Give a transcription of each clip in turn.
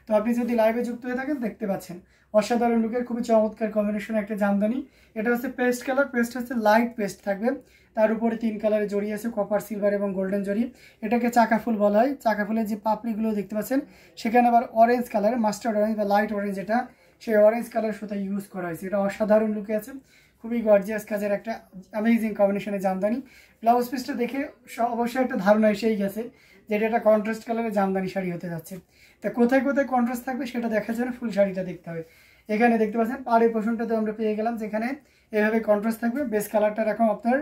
তো আপনি যদি লাইভে যুক্ত হয়ে থাকেন দেখতে পাচ্ছেন অসাধারণ লুকের খুবই চমৎকার কম্বিনেশন একটা জামদানি। এটা হচ্ছে পেস্ট কালার, পেস্ট হচ্ছে লাইট পেস্ট থাকবে, তার উপরে 3 কালারে জড়ি আছে, কপার, সিলভার এবং গোল্ডেন জড়ি। এটাকে চাকা ফুল বলা হয়। চাকা ফুলের যে পাপড়িগুলো দেখতে পাচ্ছেন সেখানে আবার অরেঞ্জ কালার, মাস্টার্ড অরেঞ্জ বা লাইট অরেঞ্জ, এটা সেই অরেঞ্জ কালার সুতা ইউজ করা হয়েছে। এটা অসাধারণ লুকে আছে, খুবই গর্জিয়াস কাজের একটা অ্যামেজিং কম্বিনেশনের জামদানি। ব্লাউজ পিসটা দেখে অবশ্যই একটা ধারণা এসেই গেছে যে এটা একটা কন্ট্রাস্ট কালারের জামদানি শাড়ি হতে যাচ্ছে। তা কোথায় কোথায় কন্ট্রাস্ট থাকবে সেটা দেখার জন্য ফুল শাড়িটা দেখতে হবে। এখানে দেখতে পাচ্ছেন পাড়ের পোর্শনটাতে আমরা পেয়ে গেলাম, যেখানে এভাবে কন্ট্রাস্ট থাকবে। বেস কালারটা এরকম আপনার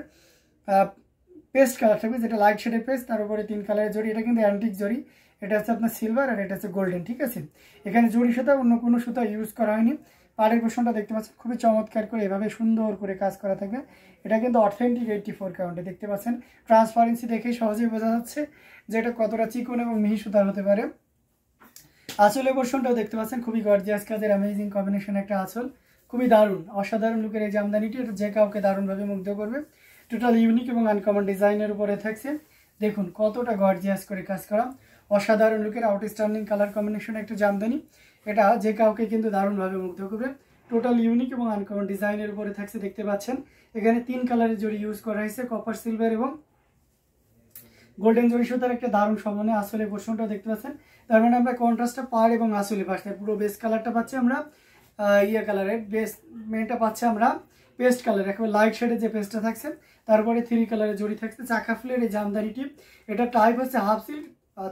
পেস্ট কালার থাকবে, যেটা লাইট শেডের পেস্ট, তার উপরে 3 কালারের জড়ি। এটা কিন্তু অ্যান্টিক জড়ি, এটা হচ্ছে আপনার সিলভার আর এটা হচ্ছে গোল্ডেন। ঠিক আছে, এখানে জড়ি সুতা অন্য কোনো সুতা ইউজ করা হয়নি। পাড়ের পোর্শনটা দেখতে পাচ্ছেন খুবই চমৎকার করে এভাবে সুন্দর করে কাজ করা থাকবে। এটা কিন্তু অথেন্টিক 84 কাউন্টে দেখতে পাচ্ছেন। ট্রান্সপারেন্সি দেখেই সহজেই বোঝা যাচ্ছে যে এটা কতটা চিকন এবং মিহি সুতার হতে পারে। আঁচলের পোর্শনটাও দেখতে পাচ্ছেন খুবই গর্জিয়াস কাজের অ্যামেজিং কম্বিনেশন একটা আঁচল, খুবই দারুণ অসাধারণ লুকের এই জামদানিটি। এটা যে কাউকে দারুণভাবে মুগ্ধ করবে। টোটাল ইউনিক এবং আনকমন ডিজাইনের উপরে থাকছে। দেখুন কতটা গর্জিয়াস করে কাজ করা, অসাধারণ লুকের আউটস্ট্যান্ডিং কালার কম্বিনেশন একটা জামদানি। এটা যে কাউকে কিন্তু দারুণভাবে মুগ্ধ করবে। টোটাল ইউনিক এবং আনকমন ডিজাইনের উপরে থাকছে। দেখতে পাচ্ছেন এখানে 3 কালারের জড়ি ইউজ করা হয়েছে, কপার, সিলভার এবং গোল্ডেন জড়ি সুতার একটা দারুণ সমন্বয়। আসলে পোর্শনটা দেখতে পাচ্ছেন, তার মানে আমরা কন্ট্রাস্টটা পাড় এবং আসলে পাচ্ছি। পুরো বেস কালারটা পাচ্ছি আমরা ইয়ে কালারের, বেস মেনটা পাচ্ছি আমরা পেস্ট কালার, একেবারে লাইট শেডের যে পেস্টটা থাকছে, তারপরে 3 কালারের জড়ি থাকছে। চাকা ফুলের এই জামদানিটি, এটা টাইপ হচ্ছে হাফ সিল্ক,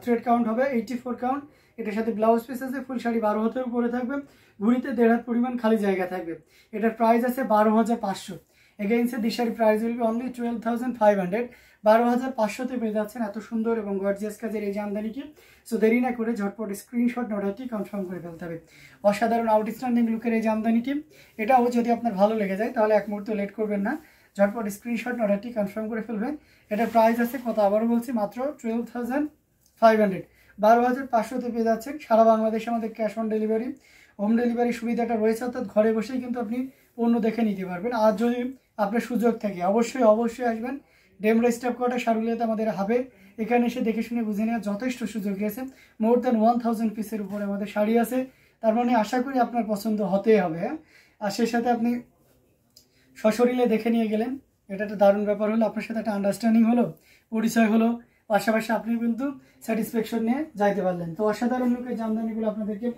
থ্রেড কাউন্ট হবে 84 কাউন্ট। এটার সাথে ব্লাউজ পিস আছে, ফুল শাড়ি 12 হাতের উপরে থাকবে, ঘুড়িতে 1.5 হাত পরিমাণ খালি জায়গা থাকবে। এটার প্রাইস আছে 12,500। এগেইনস্টে this sari price will be only 12,500। 12,500তে পেয়ে যাচ্ছেন এত সুন্দর এবং গর্জিয়াস কাজের এই জামদানিটি। সো দেরি না করে ঝটপট স্ক্রিনশট অর্ডারটি কনফার্ম করে ফেলতে হবে। অসাধারণ আউটস্ট্যান্ডিং লুকের এই জামদানিটি, এটাও যদি আপনার ভালো লেগে যায় তাহলে এক মুহূর্ত লেট করবেন না, ঝটপট স্ক্রিনশট অর্ডারটি কনফার্ম করে ফেলবেন। এটার প্রাইস আছে কত, আবারও বলছি, মাত্র 12,500। 12,500তে পেয়ে যাচ্ছেন। সারা বাংলাদেশে আমাদের cash on delivery, home delivery সুবিধাটা রয়েছে, অর্থাৎ ঘরে বসেই কিন্তু আপনি পণ্য দেখে নিতে পারবেন। আর যদি আপনার সুযোগ থাকে অবশ্যই আসবেন ডেমরা স্টাফ কোয়ার্টার সারুলিয়াতে আমাদের হাবে। এখানে এসে দেখে শুনে বুঝে নেওয়ার যথেষ্ট সুযোগ রয়েছে। মোর দ্যান 1000 পিসের উপরে আমাদের শাড়ি আছে, তার মানে আশা করি আপনার পছন্দ হতেই হবে। আর সেই সাথে আপনি সশরীরে দেখে নিয়ে গেলেন, এটা একটা দারুণ ব্যাপার হলো। আপনার সাথে একটা আন্ডারস্ট্যান্ডিং হলো, পরিচয় হলো, পাশাপাশি আপনি কিন্তু স্যাটিসফ্যাকশন নিয়ে যাইতে পারলেন। তো অসাধারণ লুকের জামদানিগুলো আপনাদেরকে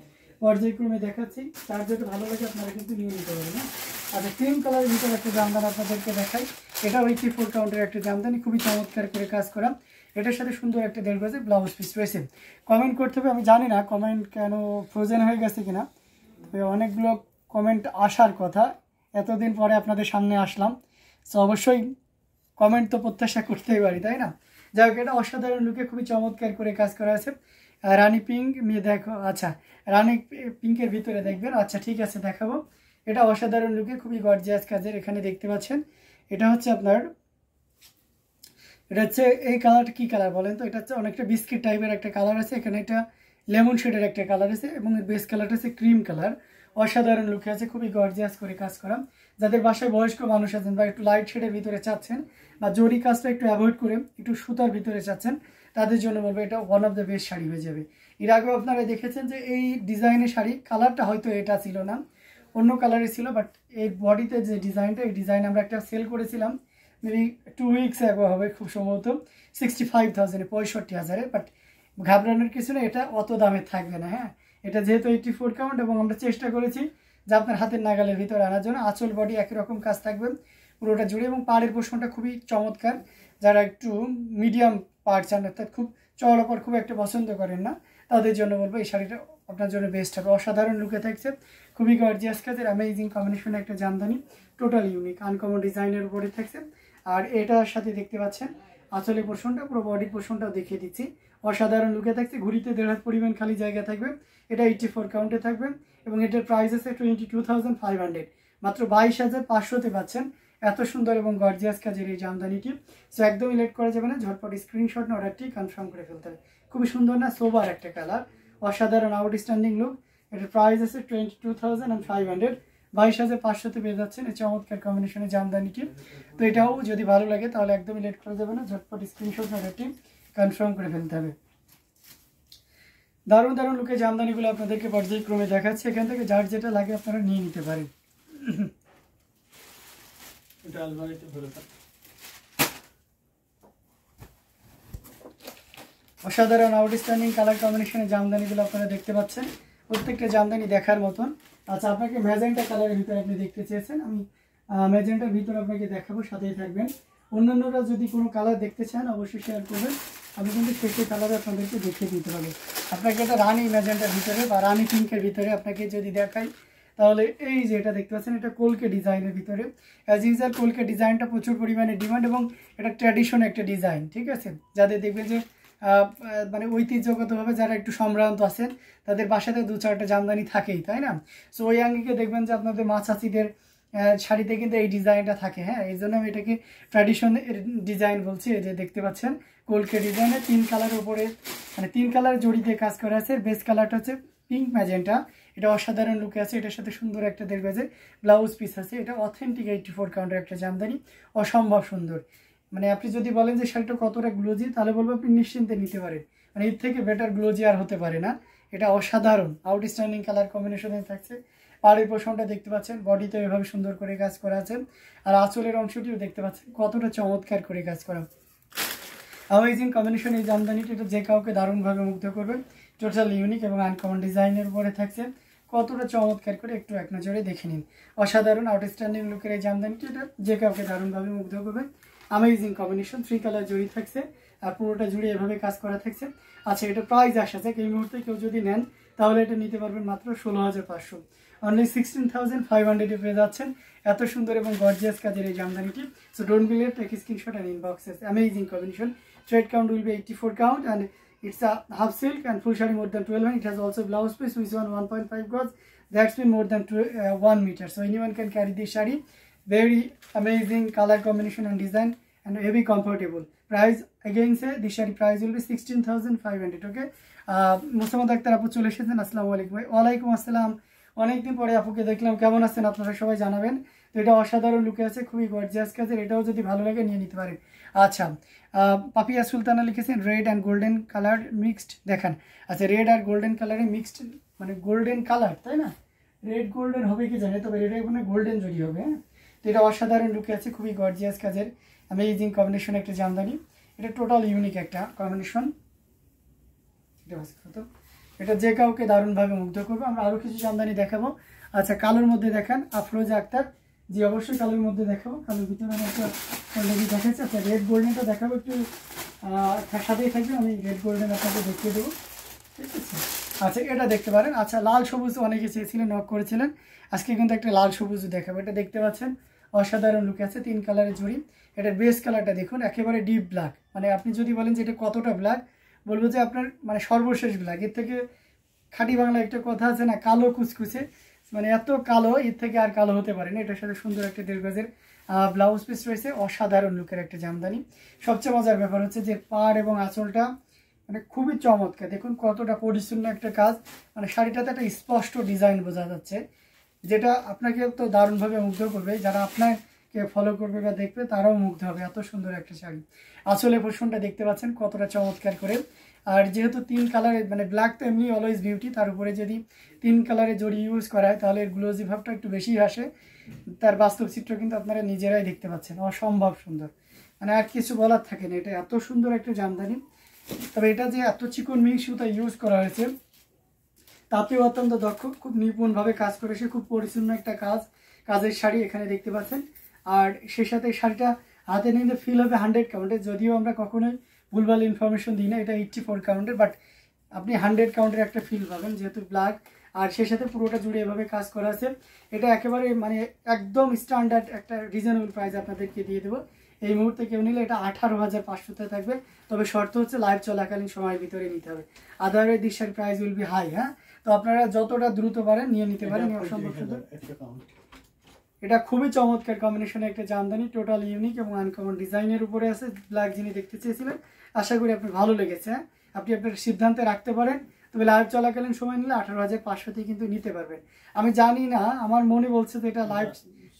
পর্যায়ক্রমে দেখাচ্ছি, তার যেটা ভালো লাগে আপনারা কিন্তু নিয়ে নিতে পারবেন। আচ্ছা, ক্রিম কালারের ভিতরে একটা জামদানি আপনাদেরকে দেখাই। এটা 84 কাউন্টের একটা জামদানি, খুবই চমৎকার করে কাজ করা। এটার সাথে সুন্দর একটা 1.5 গজের ব্লাউজ পিস রয়েছে। কমেন্ট করতে হবে, আমি জানি না কমেন্ট কেন ফ্রোজেন হয়ে গেছে কিনা, তবে অনেকগুলো কমেন্ট আসার কথা, এতদিন পরে আপনাদের সামনে আসলাম। সো অবশ্যই কমেন্ট তো প্রত্যাশা করতেই পারি, তাই না? যাই হোক, এটা অসাধারণ লুকে খুবই চমৎকার করে কাজ করা আছে। রানী পিঙ্ক নিয়ে দেখো, আচ্ছা রানী পিঙ্কের ভিতরে দেখবেন, আচ্ছা ঠিক আছে দেখাবো। এটা অসাধারণ লুকে খুবই গর্জিয়াস কাজের। এখানে দেখতে পাচ্ছেন এটা হচ্ছে আপনার, এটা হচ্ছে এই কালারটা কি কালার বলেন তো? এটা হচ্ছে অনেকটা বিস্কিট টাইপের একটা কালার আছে, এখানে একটা লেমন শেডের একটা কালার আছে এবং এর বেস কালারটা হচ্ছে ক্রিম কালার। অসাধারণ লুকে আছে, খুবই গর্জিয়াস করে কাজ করা। যাদের বাসায় বয়স্ক মানুষ আছেন বা একটু লাইট শেডের ভিতরে চাচ্ছেন বা জরি কাজটা একটু অ্যাভয়েড করে একটু সুতার ভিতরে চাচ্ছেন, তাদের জন্য বলবো এটা one of the best sari হয়ে যাবে। এর আগেও আপনারা দেখেছেন যে এই ডিজাইনের শাড়ি কালারটা হয়তো এটা ছিল না, অন্য কালারের ছিল, বাট এই বডিতে যে ডিজাইনটা, এই ডিজাইন আমরা একটা সেল করেছিলাম মেবি 2 উইকস আগে হবে খুব সম্ভবত, 65,000, 65,000। বাট ঘাবড়ানোর কিছু না, এটা অত দামে থাকবে না। হ্যাঁ, এটা যেহেতু 84 কাউন্ট এবং আমরা চেষ্টা করেছি যে আপনার হাতের নাগালের ভিতরে আনার জন্য। আঁচল বডি একই রকম কাজ থাকবে পুরোটা জুড়ে, এবং পাড়ের পোর্শনটা খুবই চমৎকার। যারা একটু মিডিয়াম পাড় চান, অর্থাৎ খুব চওড়া পাড় খুব একটা পছন্দ করেন না, তাদের জন্য বলবো এই শাড়িটা আপনার জন্য বেস্ট হবে। অসাধারণ লুকে থাকছে, খুবই গর্জিয়াস কাজের অ্যামেজিং কম্বিনেশনে একটা জামদানি, টোটাল ইউনিক আনকমন ডিজাইনের উপরে থাকছে। আর এটার সাথে দেখতে পাচ্ছেন আঁচলের পোর্শনটা, পুরো বডি পোর্শনটাও দেখিয়ে দিচ্ছি। অসাধারণ লুকে থাকছে, ঘুরিতে 1.5 হাত পরিমাণ খালি জায়গা থাকবে। এটা 84 কাউন্টে থাকবে এবং এটার প্রাইস আছে 22,500। মাত্র 22,500তে পাচ্ছেন এত সুন্দর এবং গর্জিয়াস কাজের এই জামদানিটি। সো একদমই লেট করা যাবে না, ঝটপট স্ক্রিনশট অর্ডারটি কনফার্ম করে ফেলতে হবে। খুবই সুন্দর না, সোবার একটা কালার, অসাধারণ আউটস্ট্যান্ডিং লুক। এটার প্রাইস আছে 22,500। 22,500তে পেয়ে যাচ্ছেন এই চমৎকার কম্বিনেশনের জামদানিটি। তো এটাও যদি ভালো লাগে তাহলে একদমই লেট করা যাবে না, ঝটপট স্ক্রিনশট অর্ডারটি কনফার্ম করে ফেলতে হবে। দারুণ দারুণ লুকে জামদানিগুলো আপনাদেরকে পর্যায়ক্রমে দেখাচ্ছে, এখান থেকে যার যেটা লাগে আপনারা নিয়ে নিতে পারেন। অসাধারণ আউটস্ট্যান্ডিং কালার কম্বিনেশনের জামদানিগুলো আপনারা দেখতে পাচ্ছেন, প্রত্যেকটা জামদানি দেখার মতন। আচ্ছা, আপনাকে ম্যাজেন্টা কালারের ভিতরে আপনি দেখতে চেয়েছেন, আমি ম্যাজেন্টার ভিতরে আপনাকে দেখাবো, সাথেই থাকবেন। অন্যান্যরা যদি কোনো কালার দেখতে চান অবশ্যই শেয়ার করবেন, আমি কিন্তু সেই কালারে আপনাদেরকে দেখিয়ে দিতে পারবো। আপনাকে এটা রানি ম্যাজেন্টার ভিতরে বা রানি পিঙ্কের ভিতরে আপনাকে যদি দেখাই, তাহলে এই যে এটা দেখতে পাচ্ছেন, এটা কলকে ডিজাইনের ভিতরে। অ্যাজ ইউজুয়াল কলকে ডিজাইনটা প্রচুর পরিমাণে ডিমান্ড এবং এটা ট্র্যাডিশন একটা ডিজাইন, ঠিক আছে। যাদের দেখবে যে মানে ঐতিহ্যগতভাবে যারা একটু সম্ভ্রান্ত আছেন তাদের বাসাতে 2-4টা জামদানি থাকেই, তাই না? সো ওই আঙ্গিকে দেখবেন যে আপনাদের মা চাচিদের শাড়িতে কিন্তু এই ডিজাইনটা থাকে। হ্যাঁ, এই জন্য আমি এটাকে ট্র্যাডিশন ডিজাইন বলছি। এই যে দেখতে পাচ্ছেন কলকে ডিজাইনে 3 কালারের উপরে, মানে 3 কালার জড়িতে কাজ করা আছে। বেস কালারটা হচ্ছে পিঙ্ক ম্যাজেন্টা, এটা অসাধারণ লুকে আছে। এটার সাথে সুন্দর একটা দেখবে ব্লাউজ পিস আছে। এটা অথেন্টিক 84 কাউন্টের একটা জামদানি, অসম্ভব সুন্দর। মানে আপনি যদি বলেন যে শাড়িটা কতটা গ্লোজি, তাহলে বলবো আপনি নিশ্চিন্তে নিতে পারেন, মানে এর থেকে বেটার গ্লোজি আর হতে পারে না। এটা অসাধারণ আউটস্ট্যান্ডিং কালার কম্বিনেশনে থাকছে। পাড়ের পোষণটা দেখতে পাচ্ছেন, বডিতে এভাবে সুন্দর করে কাজ করা আছে, আর আঁচলের অংশটিও দেখতে পাচ্ছেন কতটা চমৎকার করে কাজ করা। অ্যামেজিং কম্বিনেশন এই জামদানিটা, এটা যে কাউকে দারুণভাবে মুগ্ধ করবে। টোটাল ইউনিক এবং আনকমন ডিজাইনের উপরে থাকছে, কতটা চমৎকার করে একটু এক নজরে দেখে নিন। অসাধারণ আউটস্ট্যান্ডিং লুকের এই জামদানিটা, এটা যে কাউকে দারুণভাবে মুগ্ধ করবে। অ্যামেজিং কম্বিনেশন, 3 কালার জড়ি থাকছে আর পুরোটা জুড়ে এভাবে কাজ করা থাকছে। আচ্ছা, এটা প্রাইস আসছে এই মুহূর্তে কেউ যদি নেন তাহলে এটা নিতে পারবেন মাত্র 16,500, অনলি 16,500 পেয়ে যাচ্ছেন। এত সুন্দর এবং গর্জিয়াস কাজের এই জামদানিটি। So don't be late, take screenshot and inboxes. Amazing combination, thread count will be 84 count and it's a half silk and full shadi more than 12 and it has also blouse piece which is on 1.5 gauge, that's been more than 1 meter, so anyone can carry this shadi. Very amazing color combination and design and heavy comfortable. Price again say this shadi price will be 16,500. okay, Mosammat Akter আপু চলে এসেছেন, আসসালামু আলাইকুম। ওয়ালাইকুম আসসালাম, অনেকদিন পরে আপুকে দেখলাম, কেমন আছেন আপনারা সবাই জানাবেন। তো এটা অসাধারণ লুকে আছে, খুবই গর্জিয়াস কাজের, এটাও যদি ভালো লাগে নিয়ে নিতে পারেন। আচ্ছা, পাপিয়া সুলতানা লিখেছেন red and golden colour mixed, দেখেন। আচ্ছা, রেড আর গোল্ডেন কালারে মিক্সড, মানে গোল্ডেন কালার, তাই না? রেড গোল্ডেন হবে কি জানে, তবে এটা মানে গোল্ডেন জড়ি হবে। হ্যাঁ, তো এটা অসাধারণ লুকে আছে, খুবই গর্জিয়াস কাজের অ্যামেজিং কম্বিনেশন একটা জামদানি। এটা টোটাল ইউনিক একটা কম্বিনেশন, এটা যে কাউকে দারুণভাবে মুগ্ধ করবে। আমরা আরও কিছু জামদানি দেখাবো। আচ্ছা, কালোর মধ্যে দেখেন আফরোজা আক্তার, জি অবশ্যই কালোর মধ্যে দেখাবো। কালোর ভিতরে আমি একটা অলরেডি দেখাচ্ছি। আচ্ছা, রেড গোল্ডেনটা দেখাবো, একটু সাথেই থাকবে, আমি রেড গোল্ডেন আপনাকে দেখিয়ে দেবো, ঠিক আছে? আচ্ছা, এটা দেখতে পারেন। আচ্ছা, লাল সবুজ অনেকে চেয়েছিলেন, নক করেছিলেন, আজকে কিন্তু একটা লাল সবুজ দেখাবো। এটা দেখতে পাচ্ছেন অসাধারণ লুকে আছে, 3 কালারের জড়ি। এটার বেস কালারটা দেখুন, একেবারে ডিপ ব্ল্যাক, মানে আপনি যদি বলেন যে এটা কতটা ব্ল্যাক, বলবো যে আপনার মানে সর্বশেষ ব্ল্যাক। এর থেকে খাঁটি বাংলা একটা কথা আছে না, কালো কুচকুচে, মানে এত কালো, এর থেকে আর কালো হতে পারে না। এটার সাথে সুন্দর একটা 1.5 গজের ব্লাউজ পিস রয়েছে, অসাধারণ লুকের একটা জামদানি। সবচেয়ে মজার ব্যাপার হচ্ছে যে পাড় এবং আঁচলটা মানে খুবই চমৎকার, দেখুন কতটা পরিচ্ছন্ন একটা কাজ, মানে শাড়িটাতে একটা স্পষ্ট ডিজাইন বোঝা যাচ্ছে, যেটা আপনাকে তো দারুণভাবে মুগ্ধ করবে। যারা আপনাকে ফলো করবে বা দেখবে তারাও মুগ্ধ হবে, এত সুন্দর একটা শাড়ি। আসলে পোর্শনটা দেখতে পাচ্ছেন কতটা চমৎকার করে। আর যেহেতু 3 কালারের, মানে ব্ল্যাক তো এমনি অলওয়েজ বিউটি, তার উপরে যদি 3 কালারের জড়ি ইউজ করা হয় তাহলে এর গ্লোজি ভাবটা একটু বেশি আসে। তার বাস্তব চিত্র কিন্তু আপনারা নিজেরাই দেখতে পাচ্ছেন, অসম্ভব সুন্দর, মানে আর কিছু বলার থাকে না। এটা এত সুন্দর একটা জামদানি, তবে এটা যে এত চিকন মিহি সুতা ইউজ করা হয়েছে তাতেও অত্যন্ত দক্ষ, খুব নিপুণভাবে কাজ করেছে, খুব পরিচ্ছন্ন একটা কাজের শাড়ি এখানে দেখতে পাচ্ছেন। আর সেই সাথে শাড়িটা হাতে নিলে ফিল হবে 100 কাউন্টের, যদিও আমরা কখনোই ভুলভাল ইনফরমেশন দিই না, এটা 84 কাউন্টের, বাট আপনি 100 কাউন্টের একটা ফিল পাবেন, যেহেতু ব্ল্যাক আর সেই সাথে পুরোটা জুড়ে এভাবে কাজ করা আছে। এটা একেবারে মানে একদম স্ট্যান্ডার্ড একটা রিজনেবল প্রাইস আপনাদেরকে দিয়ে দেবো। এই মুহূর্তে কেউ নিলে এটা 18,500-তে থাকবে, তবে শর্ত হচ্ছে লাইভ চলাকালীন সময়ের ভিতরে নিতে হবে, otherwise this price will be high. হ্যাঁ, তো আপনারা যতটা দ্রুত পারেন নিয়ে নিতে পারেন, অসম্ভব সুন্দর। এটা খুবই চমৎকার কম্বিনেশনে একটা জামদানি, টোটাল ইউনিক এবং আনকমন ডিজাইনের উপরে আছে। ব্ল্যাক যিনি দেখতে চেয়েছিলেন, আশা করি আপনার ভালো লেগেছে। আপনি আপনার সিদ্ধান্তে রাখতে পারেন, তবে লাইভ চলাকালীন সময় নিলে 18,500-তে কিন্তু নিতে পারবেন। আমি জানি না, আমার মনে বলছে যে এটা লাইভ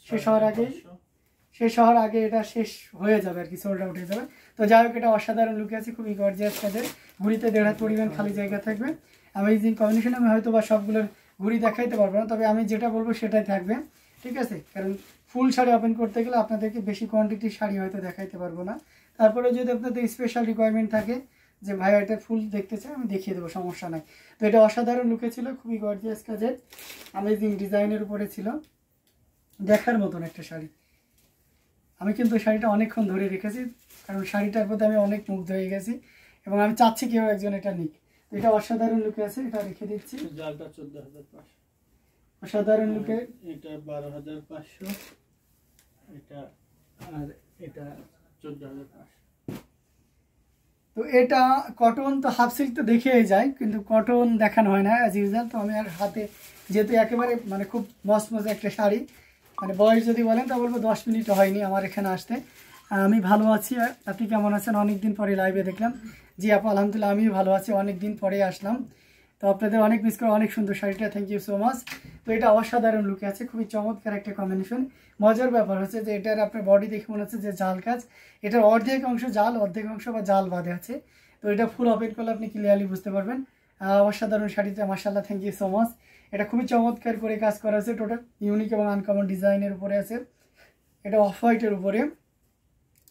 শেষ হওয়ার আগে এটা শেষ হয়ে যাবে আর কি, সোল্ড আউট হয়ে যাবে। তো যাই হোক, এটা অসাধারণ লুকে আছে, খুবই গর্জিয়াস কাজের, ঘুরিতে 1.5 হাত পরিমাণ খালি জায়গা থাকবে। Amazing combination. আমি হয়তো বা সবগুলোর ঘুরি দেখাইতে পারবো না, তবে আমি যেটা বলবো সেটাই থাকবে, ঠিক আছে? কারণ ফুল শাড়ি ওপেন করতে গেলে আপনাদেরকে বেশি কোয়ান্টিটির শাড়ি হয়তো দেখাইতে পারবো না। তারপরে যদি আপনাদের স্পেশাল রিকোয়ারমেন্ট থাকে যে ভাই এটা ফুল দেখতে চাই, আমি দেখিয়ে দেবো, সমস্যা নাই। তো এটা অসাধারণ লুকে ছিল, খুবই গর্জিয়াস কাজের অ্যামেজিং ডিজাইনের উপরে ছিল, দেখার মতন একটা শাড়ি। আমি কিন্তু শাড়িটা অনেকক্ষণ ধরে রেখেছি, কারণ শাড়িটার প্রতি আমি অনেক মুগ্ধ হয়ে গেছি এবং আমি চাচ্ছি কেউ একজন এটা নিক। তো এটা অসাধারণ লুকে আছে, এটা রেখে দিচ্ছি। জালটা 14,500, অসাধারণ লুকে। এটা 12,500, এটা আর এটা 14,500। তো এটা কটন, তো হাফ সিল্ক তো দেখেই যায়, কিন্তু কটন দেখানো হয় না অ্যাজ ইউজুয়াল। তো আমি আর হাতে, যেহেতু একেবারে মানে খুব মস্ত মস্ত একটা শাড়ি, মানে বয়স যদি বলেন তা বলবো 10 মিনিট হয়নি আমার এখানে আসতে। আমি ভালো আছি, আপনি কেমন আছেন? অনেক দিন পরে লাইভে দেখলাম। জি আপু আলহামদুলিল্লাহ আমিও ভালো আছি, অনেক দিন পরে আসলাম। তো আপনাদের অনেক মিস করে, অনেক সুন্দর শাড়িটা, থ্যাংক ইউ সো মাচ। তো এটা অসাধারণ লুকে আছে, খুবই চমৎকার একটা কম্বিনেশন। মজার ব্যাপার হচ্ছে যে এটার আপনার বডি দেখে মনে হচ্ছে যে জাল কাজ, এটার অর্ধেক অংশ জাল, অর্ধেক অংশ বা জাল বাঁধে আছে। তো এটা ফুল ওপেন করলে আপনি ক্লিয়ারলি বুঝতে পারবেন। অসাধারণ শাড়িটা, মাশাআল্লাহ, থ্যাংক ইউ সো মাচ। এটা খুবই চমৎকার করে কাজ করা আছে, টোটাল ইউনিক এবং আনকমন ডিজাইনের উপরে আছে। এটা অফ হোয়াইটের উপরে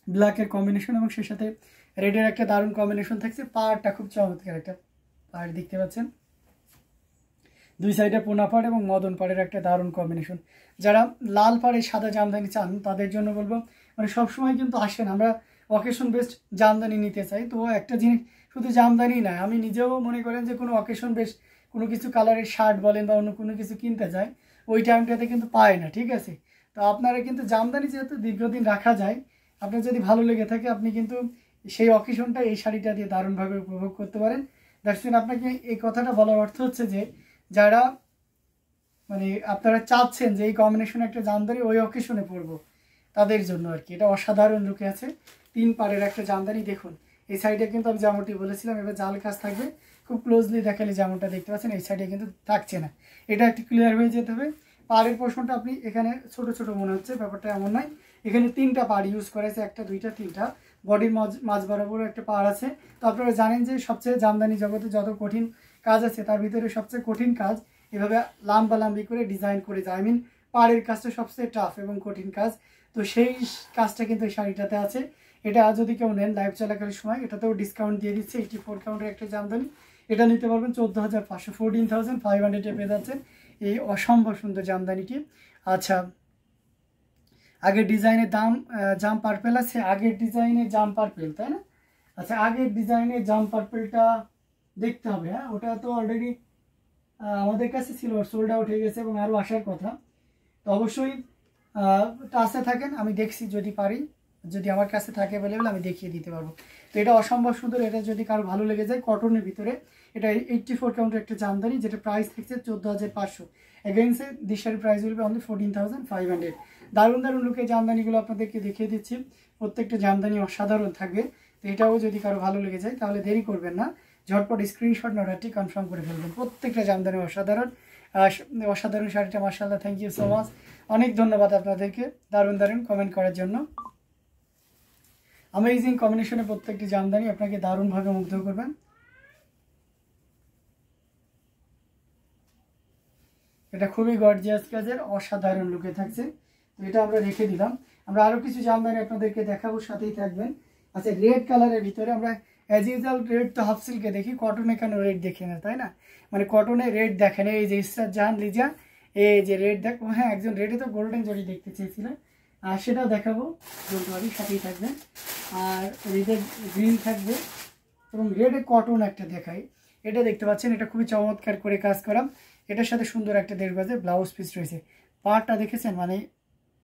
ব্ল্যাকের কম্বিনেশন এবং সেই সাথে রেডের একটা দারুণ কম্বিনেশন থাকছে। পাড়টা খুব চমৎকার একটা পাড় দেখতে পাচ্ছেন, দুই সাইডে পোনা পাড় এবং মদন পাড়ের একটা দারুণ কম্বিনেশন। যারা লাল পাড়ে সাদা জামদানি চান তাদের জন্য বলবো, মানে সবসময় কিন্তু আসেন, আমরা অকেশন বেসড জামদানি নিতে চাই। তো একটা জিনিস, শুধু জামদানি নয়, আমি নিজেও মনে করেন যে কোনো অকেশন বেসড কোনো কিছু কালারের শার্ট বলেন বা অন্য কোনো কিছু কিনতে চাই, ওই টাইমটাতে কিন্তু পায় না, ঠিক আছে? তো আপনারা কিন্তু জামদানি যেহেতু দীর্ঘদিন রাখা যায়, আপনার যদি ভালো লেগে থাকে আপনি কিন্তু সেই অকেশনটা এই শাড়িটা দিয়ে দারুণভাবে উপভোগ করতে পারেন। দেখছেন, আপনাকে এই কথাটা বলার অর্থ হচ্ছে যে যারা মানে আপনারা চাচ্ছেন যে এই কম্বিনেশনে একটা জামদানি ওই অকেশনে পরবো, তাদের জন্য আর কি। এটা অসাধারণ লুকে আছে, 3 পাড়ের একটা জামদানি। দেখুন এই সাইডে কিন্তু আমি যেমনটি বলেছিলাম এবার জাল কাজ থাকবে, খুব ক্লোজলি দেখালে যেমনটা দেখতে পাচ্ছেন এই সাইডে কিন্তু থাকছে না, এটা একটু ক্লিয়ার হয়ে যেতে হবে। পাড়ের পোর্শনটা আপনি এখানে ছোট ছোট মনে হচ্ছে, ব্যাপারটা এমন নয়। এখানে 3টা পাড় ইউজ করেছে, 1 2 3টা, বডির মাঝ বরাবর একটা পাড় আছে। তো আপনারা জানেন যে সবচেয়ে জামদানি জগতে যত কঠিন কাজ আছে তার ভিতরে সবচেয়ে কঠিন কাজ এভাবে লাম্বালাম্বি করে ডিজাইন করে যায়। পাড়ের কাজটা সবচেয়ে টাফ এবং কঠিন কাজ। তো সেই কাজটা কিন্তু এই শাড়িটাতে আছে। এটা যদি কেউ নেন লাইভ চলাকালীন সময়, এটাতেও ডিসকাউন্ট দিয়ে দিচ্ছে। 84 কাউন্টের একটা জামদানি, এটা নিতে পারবেন 14,500, 14,500 পেয়ে যাচ্ছেন এই অসম্ভব সুন্দর জামদানিটি। আচ্ছা, আগের ডিজাইনের দাম জাম পার্পেল আছে, আগের ডিজাইনের জাম পার্পেল, তাই না? আচ্ছা, আগের ডিজাইনের জাম পার্পেলটা দেখতে হবে। হ্যাঁ, ওটা তো অলরেডি আমাদের কাছে ছিল, সোল্ড আউট হয়ে গেছে এবং আরও আসার কথা। তো অবশ্যই টাচে থাকেন, আমি দেখছি যদি পারি, যদি আমার কাছে থাকে অ্যাভেলেবেল আমি দেখিয়ে দিতে পারবো। তো এটা অসম্ভব সুন্দর, এটা যদি কারো ভালো লেগে যায়, কটনের ভিতরে এটা 84 কাউন্টের একটা জামদানি, যেটা প্রাইস থাকছে 14,500। এগেইনসে দিশারি প্রাইস উইল বি অনলি 14,500। দারুণ দারুণ লুকের জামদানিগুলো আপনাদেরকে দেখিয়ে দিচ্ছি, প্রত্যেকটা জামদানি অসাধারণ থাকবে। তো এটাও যদি কারো ভালো লেগে যায় তাহলে দেরি করবেন না, ঝটপট স্ক্রিনশট অর্ডারটি কনফার্ম করে ফেলবেন। প্রত্যেকটা জামদানি অসাধারণ, অসাধারণ শাড়িটা, মাশাআল্লাহ, থ্যাংক ইউ সো মাচ। অনেক ধন্যবাদ আপনাদেরকে দারুণ দারুণ কমেন্ট করার জন্য। অ্যামেজিং কম্বিনেশনে প্রত্যেকটি জামদানি আপনাকে দারুণভাবে মুগ্ধ করবেন। এটা খুবই গর্জিয়াস কাজের অসাধারণ লুকে থাকছে। তো এটা আমরা রেখে দিলাম। আমরা আরও কিছু জামদানি আপনাদেরকে দেখাবো, সাথেই থাকবেন। আচ্ছা, রেড কালারের ভিতরে আমরা অ্যাজ ইউজুয়াল রেড তো হাফ সিল্কে দেখি, কটনে কেন রেড দেখি না, তাই না? মানে কটনে রেড দেখেন, এই যে ইসরাত জাহান লিজা, এই যে রেড দেখো। হ্যাঁ, একজন রেডে তো গোল্ডেন জরি দেখতে চেয়েছিলেন, আর সেটাও দেখাবো, জলদি সাথেই থাকবেন। আর রেডের গ্রিন থাকবে এবং রেডে কটন একটা দেখাই, এটা দেখতে পাচ্ছেন, এটা খুবই চমৎকার করে কাজ করা। এটার সাথে সুন্দর একটা 1.5 গজের ব্লাউজ পিস রয়েছে। পাড়টা দেখেছেন, মানে